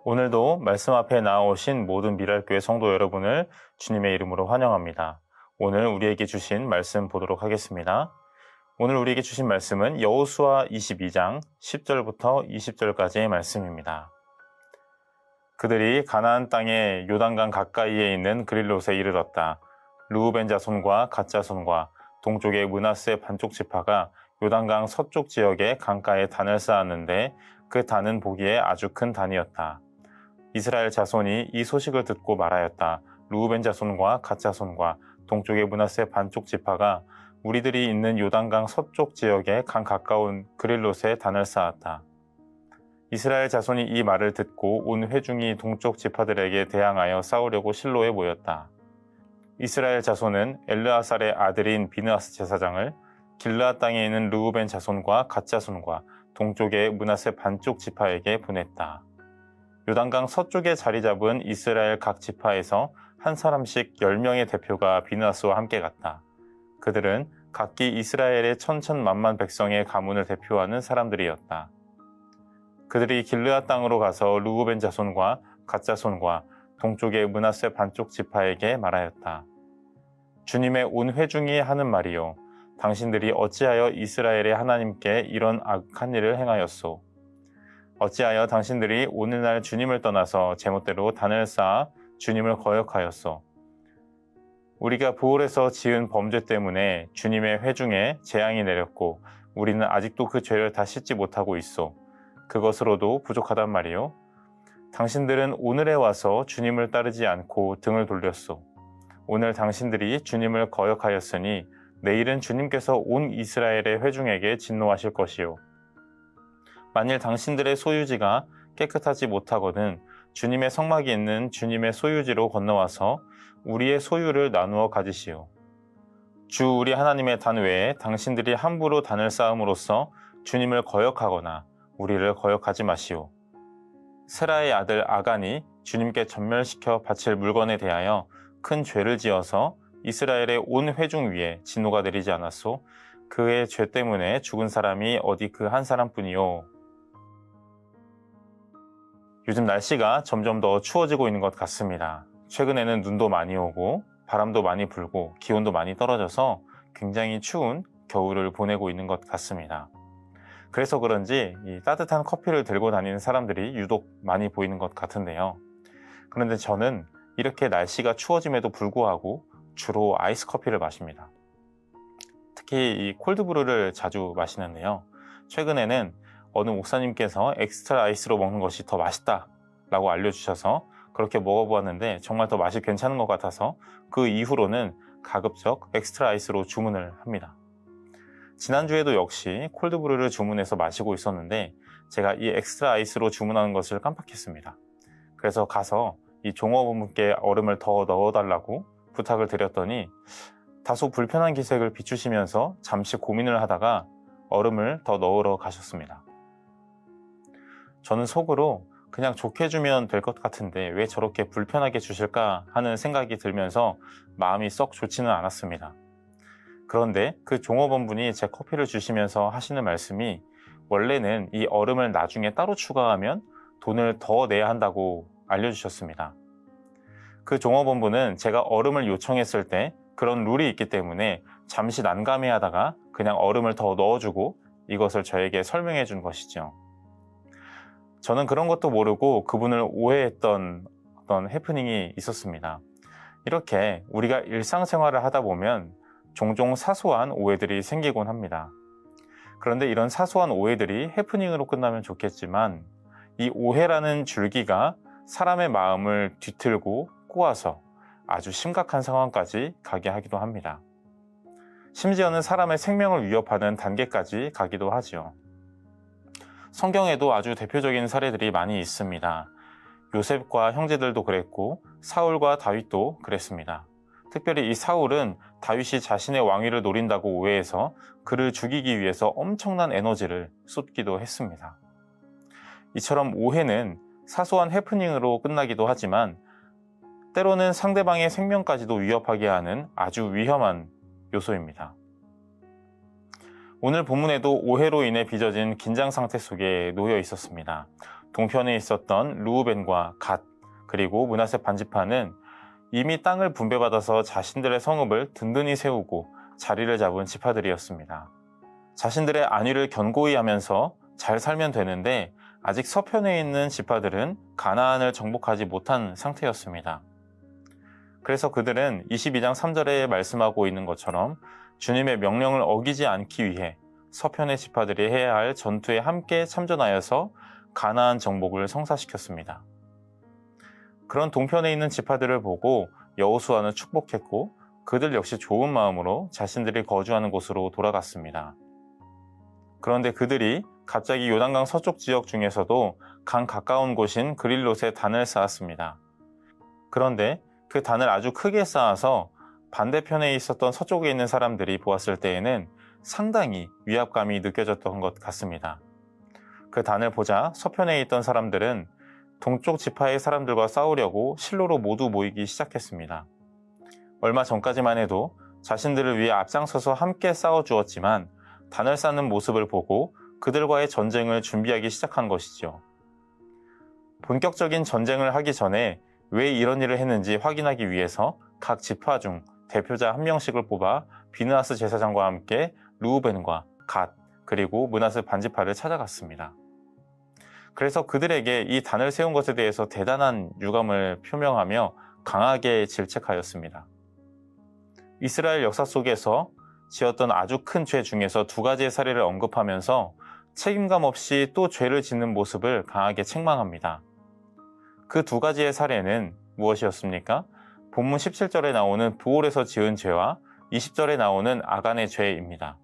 오늘도 말씀 앞에 나오신 모든 미랄교회 성도 여러분을 주님의 이름으로 환영합니다. 오늘 우리에게 주신 말씀 보도록 하겠습니다. 오늘 우리에게 주신 말씀은 여호수아 22장 10절부터 20절까지의 말씀입니다. 그들이 가나안 땅의 요단강 가까이에 있는 그릴롯에 이르렀다. 르우벤 자손과 갓 자손과 동쪽의 므낫세 반쪽 지파가 요단강 서쪽 지역의 강가에 단을 쌓았는데 그 단은 보기에 아주 큰 단이었다. 이스라엘 자손이 이 소식을 듣고 말하였다. 르우벤 자손과 갓 자손과 동쪽의 므낫세 반쪽 지파가 우리들이 있는 요단강 서쪽 지역의 강 가까운 그릴롯에 단을 쌓았다. 이스라엘 자손이 이 말을 듣고 온 회중이 동쪽 지파들에게 대항하여 싸우려고 실로에 모였다. 이스라엘 자손은 엘르아살의 아들인 비느하스 제사장을 길르앗 땅에 있는 르우벤 자손과 갓 자손과 동쪽의 므낫세 반쪽 지파에게 보냈다. 요단강 서쪽에 자리 잡은 이스라엘 각 지파에서 한 사람씩 10명의 대표가 비느하스와 함께 갔다. 그들은 각기 이스라엘의 천천만만 백성의 가문을 대표하는 사람들이었다. 그들이 길르앗 땅으로 가서 르우벤 자손과 갓 자손과 동쪽의 므낫세 반쪽 지파에게 말하였다. 주님의 온 회중이 하는 말이요. 당신들이 어찌하여 이스라엘의 하나님께 이런 악한 일을 행하였소? 어찌하여 당신들이 오늘날 주님을 떠나서 제멋대로 단을 쌓아 주님을 거역하였소? 우리가 부올에서 지은 범죄 때문에 주님의 회중에 재앙이 내렸고 우리는 아직도 그 죄를 다 씻지 못하고 있소. 그것으로도 부족하단 말이요. 당신들은 오늘에 와서 주님을 따르지 않고 등을 돌렸소. 오늘 당신들이 주님을 거역하였으니 내일은 주님께서 온 이스라엘의 회중에게 진노하실 것이요. 만일 당신들의 소유지가 깨끗하지 못하거든 주님의 성막이 있는 주님의 소유지로 건너와서 우리의 소유를 나누어 가지시오. 주 우리 하나님의 단 외에 당신들이 함부로 단을 쌓음으로써 주님을 거역하거나 우리를 거역하지 마시오. 세라의 아들 아간이 주님께 전멸시켜 바칠 물건에 대하여 큰 죄를 지어서 이스라엘의 온 회중 위에 진노가 내리지 않았소? 그의 죄 때문에 죽은 사람이 어디 그 한 사람뿐이요. 요즘 날씨가 점점 더 추워지고 있는 것 같습니다. 최근에는 눈도 많이 오고 바람도 많이 불고 기온도 많이 떨어져서 굉장히 추운 겨울을 보내고 있는 것 같습니다. 그래서 그런지 이 따뜻한 커피를 들고 다니는 사람들이 유독 많이 보이는 것 같은데요. 그런데 저는 이렇게 날씨가 추워짐에도 불구하고 주로 아이스 커피를 마십니다. 특히 이 콜드브루를 자주 마시는데요. 최근에는 어느 목사님께서 엑스트라 아이스로 먹는 것이 더 맛있다 라고 알려주셔서 그렇게 먹어보았는데 정말 더 맛이 괜찮은 것 같아서 그 이후로는 가급적 엑스트라 아이스로 주문을 합니다. 지난주에도 역시 콜드브루를 주문해서 마시고 있었는데 제가 이 엑스트라 아이스로 주문하는 것을 깜빡했습니다. 그래서 가서 이 종업원분께 얼음을 더 넣어달라고 부탁을 드렸더니 다소 불편한 기색을 비추시면서 잠시 고민을 하다가 얼음을 더 넣으러 가셨습니다. 저는 속으로 그냥 좋게 주면 될 것 같은데 왜 저렇게 불편하게 주실까 하는 생각이 들면서 마음이 썩 좋지는 않았습니다. 그런데 그 종업원분이 제 커피를 주시면서 하시는 말씀이 원래는 이 얼음을 나중에 따로 추가하면 돈을 더 내야 한다고 알려주셨습니다. 그 종업원분은 제가 얼음을 요청했을 때 그런 룰이 있기 때문에 잠시 난감해하다가 그냥 얼음을 더 넣어주고 이것을 저에게 설명해 준 것이죠. 저는 그런 것도 모르고 그분을 오해했던 어떤 해프닝이 있었습니다. 이렇게 우리가 일상생활을 하다 보면 종종 사소한 오해들이 생기곤 합니다. 그런데 이런 사소한 오해들이 해프닝으로 끝나면 좋겠지만 이 오해라는 줄기가 사람의 마음을 뒤틀고 꼬아서 아주 심각한 상황까지 가게 하기도 합니다. 심지어는 사람의 생명을 위협하는 단계까지 가기도 하죠. 성경에도 아주 대표적인 사례들이 많이 있습니다. 요셉과 형제들도 그랬고 사울과 다윗도 그랬습니다. 특별히 이 사울은 다윗이 자신의 왕위를 노린다고 오해해서 그를 죽이기 위해서 엄청난 에너지를 쏟기도 했습니다. 이처럼 오해는 사소한 해프닝으로 끝나기도 하지만 때로는 상대방의 생명까지도 위협하게 하는 아주 위험한 요소입니다. 오늘 본문에도 오해로 인해 빚어진 긴장 상태 속에 놓여 있었습니다. 동편에 있었던 르우벤과 갓, 그리고 므낫세 반지파는 이미 땅을 분배받아서 자신들의 성읍을 든든히 세우고 자리를 잡은 지파들이었습니다. 자신들의 안위를 견고히 하면서 잘 살면 되는데 아직 서편에 있는 지파들은 가나안을 정복하지 못한 상태였습니다. 그래서 그들은 22장 3절에 말씀하고 있는 것처럼 주님의 명령을 어기지 않기 위해 서편의 지파들이 해야 할 전투에 함께 참전하여서 가나안 정복을 성사시켰습니다. 그런 동편에 있는 지파들을 보고 여호수아는 축복했고 그들 역시 좋은 마음으로 자신들이 거주하는 곳으로 돌아갔습니다. 그런데 그들이 갑자기 요단강 서쪽 지역 중에서도 강 가까운 곳인 그릴롯에 단을 쌓았습니다. 그런데 그 단을 아주 크게 쌓아서 반대편에 있었던 서쪽에 있는 사람들이 보았을 때에는 상당히 위압감이 느껴졌던 것 같습니다. 그 단을 보자 서편에 있던 사람들은 동쪽 지파의 사람들과 싸우려고 실로로 모두 모이기 시작했습니다. 얼마 전까지만 해도 자신들을 위해 앞장서서 함께 싸워주었지만 단을 쌓는 모습을 보고 그들과의 전쟁을 준비하기 시작한 것이죠. 본격적인 전쟁을 하기 전에 왜 이런 일을 했는지 확인하기 위해서 각 지파 중 대표자 한 명씩을 뽑아 비느하스 제사장과 함께 르우벤과 갓, 그리고 므낫세 반지파를 찾아갔습니다. 그래서 그들에게 이 단을 세운 것에 대해서 대단한 유감을 표명하며 강하게 질책하였습니다. 이스라엘 역사 속에서 지었던 아주 큰 죄 중에서 두 가지의 사례를 언급하면서 책임감 없이 또 죄를 짓는 모습을 강하게 책망합니다. 그 두 가지의 사례는 무엇이었습니까? 본문 17절에 나오는 부올에서 지은 죄와 20절에 나오는 아간의 죄입니다.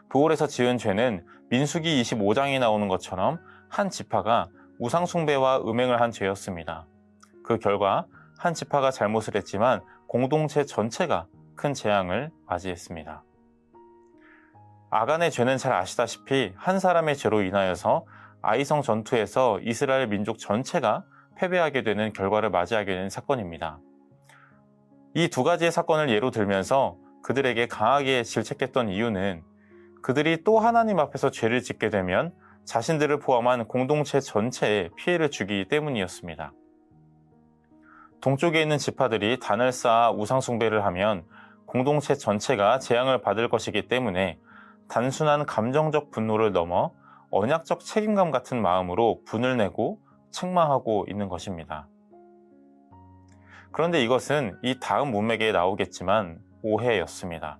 부올에서 지은 죄는 민수기 25장에 나오는 것처럼 한 지파가 우상 숭배와 음행을 한 죄였습니다. 그 결과 한 지파가 잘못을 했지만 공동체 전체가 큰 재앙을 맞이했습니다. 아간의 죄는 잘 아시다시피 한 사람의 죄로 인하여서 아이성 전투에서 이스라엘 민족 전체가 패배하게 되는 결과를 맞이하게 된 사건입니다. 이 두 가지의 사건을 예로 들면서 그들에게 강하게 질책했던 이유는 그들이 또 하나님 앞에서 죄를 짓게 되면 자신들을 포함한 공동체 전체에 피해를 주기 때문이었습니다. 동쪽에 있는 지파들이 단을 쌓아 우상 숭배를 하면 공동체 전체가 재앙을 받을 것이기 때문에 단순한 감정적 분노를 넘어 언약적 책임감 같은 마음으로 분을 내고 책망하고 있는 것입니다. 그런데 이것은 이 다음 문맥에 나오겠지만 오해였습니다.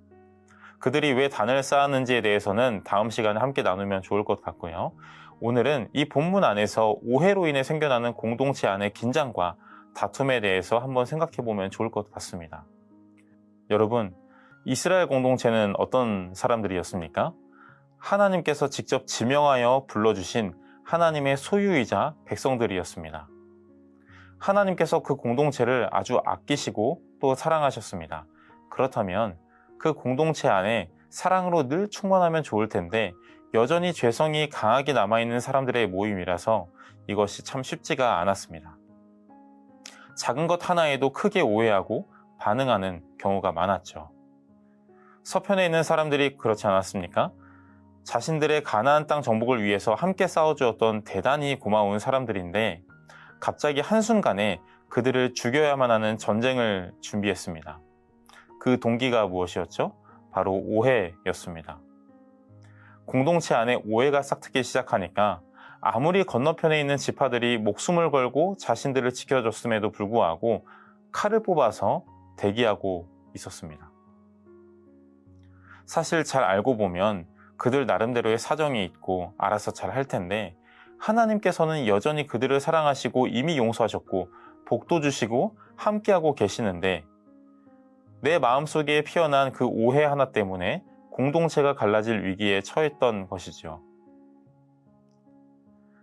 그들이 왜 단을 쌓았는지에 대해서는 다음 시간에 함께 나누면 좋을 것 같고요. 오늘은 이 본문 안에서 오해로 인해 생겨나는 공동체 안의 긴장과 다툼에 대해서 한번 생각해 보면 좋을 것 같습니다. 여러분, 이스라엘 공동체는 어떤 사람들이었습니까? 하나님께서 직접 지명하여 불러주신 하나님의 소유이자 백성들이었습니다. 하나님께서 그 공동체를 아주 아끼시고 또 사랑하셨습니다. 그렇다면 그 공동체 안에 사랑으로 늘 충만하면 좋을 텐데 여전히 죄성이 강하게 남아있는 사람들의 모임이라서 이것이 참 쉽지가 않았습니다. 작은 것 하나에도 크게 오해하고 반응하는 경우가 많았죠. 서편에 있는 사람들이 그렇지 않았습니까? 자신들의 가나안 땅 정복을 위해서 함께 싸워주었던 대단히 고마운 사람들인데 갑자기 한순간에 그들을 죽여야만 하는 전쟁을 준비했습니다. 그 동기가 무엇이었죠? 바로 오해였습니다. 공동체 안에 오해가 싹트기 시작하니까 아무리 건너편에 있는 지파들이 목숨을 걸고 자신들을 지켜줬음에도 불구하고 칼을 뽑아서 대기하고 있었습니다. 사실 잘 알고 보면 그들 나름대로의 사정이 있고 알아서 잘 할 텐데 하나님께서는 여전히 그들을 사랑하시고 이미 용서하셨고 복도 주시고 함께하고 계시는데 내 마음속에 피어난 그 오해 하나 때문에 공동체가 갈라질 위기에 처했던 것이죠.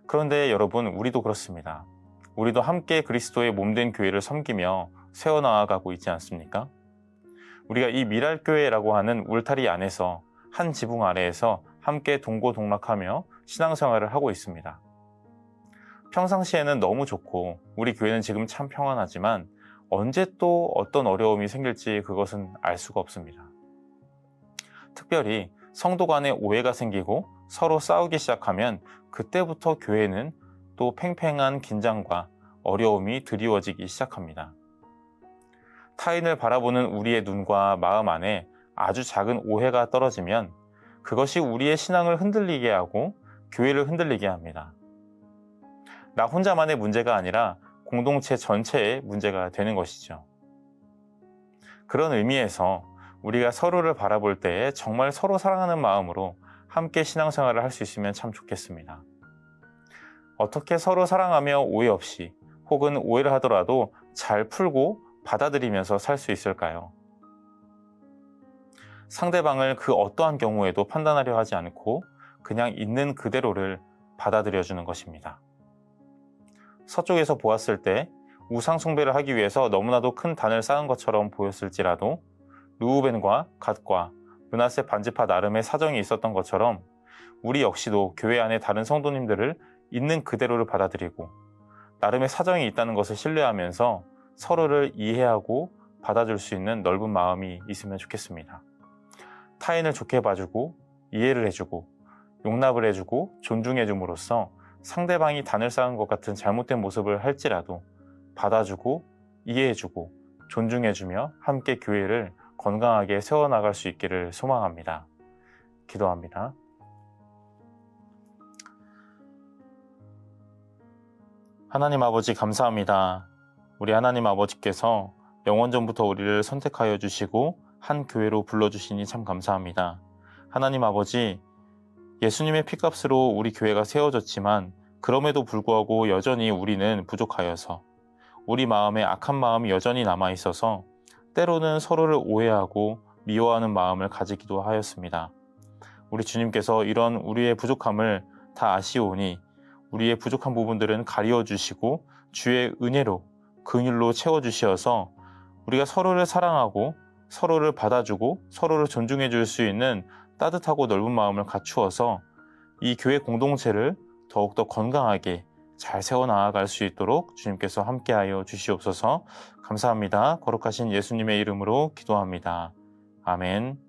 그런데 여러분, 우리도 그렇습니다. 우리도 함께 그리스도의 몸된 교회를 섬기며 세워나가고 있지 않습니까? 우리가 이 미랄교회라고 하는 울타리 안에서 한 지붕 아래에서 함께 동고동락하며 신앙생활을 하고 있습니다. 평상시에는 너무 좋고 우리 교회는 지금 참 평안하지만 언제 또 어떤 어려움이 생길지 그것은 알 수가 없습니다. 특별히 성도 간에 오해가 생기고 서로 싸우기 시작하면 그때부터 교회는 또 팽팽한 긴장과 어려움이 드리워지기 시작합니다. 타인을 바라보는 우리의 눈과 마음 안에 아주 작은 오해가 떨어지면 그것이 우리의 신앙을 흔들리게 하고 교회를 흔들리게 합니다. 나 혼자만의 문제가 아니라 공동체 전체의 문제가 되는 것이죠. 그런 의미에서 우리가 서로를 바라볼 때에 정말 서로 사랑하는 마음으로 함께 신앙생활을 할 수 있으면 참 좋겠습니다. 어떻게 서로 사랑하며 오해 없이 혹은 오해를 하더라도 잘 풀고 받아들이면서 살 수 있을까요? 상대방을 그 어떠한 경우에도 판단하려 하지 않고 그냥 있는 그대로를 받아들여주는 것입니다. 서쪽에서 보았을 때 우상 숭배를 하기 위해서 너무나도 큰 단을 쌓은 것처럼 보였을지라도 르우벤과 갓과 므낫세 반지파 나름의 사정이 있었던 것처럼 우리 역시도 교회 안에 다른 성도님들을 있는 그대로를 받아들이고 나름의 사정이 있다는 것을 신뢰하면서 서로를 이해하고 받아줄 수 있는 넓은 마음이 있으면 좋겠습니다. 타인을 좋게 봐주고 이해를 해주고 용납을 해주고 존중해줌으로써 상대방이 단을 쌓은 것 같은 잘못된 모습을 할지라도 받아주고 이해해주고 존중해주며 함께 교회를 건강하게 세워나갈 수 있기를 소망합니다. 기도합니다. 하나님 아버지 감사합니다. 우리 하나님 아버지께서 영원전부터 우리를 선택하여 주시고 한 교회로 불러주시니 참 감사합니다. 하나님 아버지, 예수님의 피값으로 우리 교회가 세워졌지만 그럼에도 불구하고 여전히 우리는 부족하여서 우리 마음에 악한 마음이 여전히 남아있어서 때로는 서로를 오해하고 미워하는 마음을 가지기도 하였습니다. 우리 주님께서 이런 우리의 부족함을 다 아시오니 우리의 부족한 부분들은 가리워 주시고 주의 은혜로 긍휼로 채워주시어서 우리가 서로를 사랑하고 서로를 받아주고 서로를 존중해 줄 수 있는 따뜻하고 넓은 마음을 갖추어서 이 교회 공동체를 더욱더 건강하게 잘 세워나갈 수 있도록 주님께서 함께하여 주시옵소서. 감사합니다. 거룩하신 예수님의 이름으로 기도합니다. 아멘.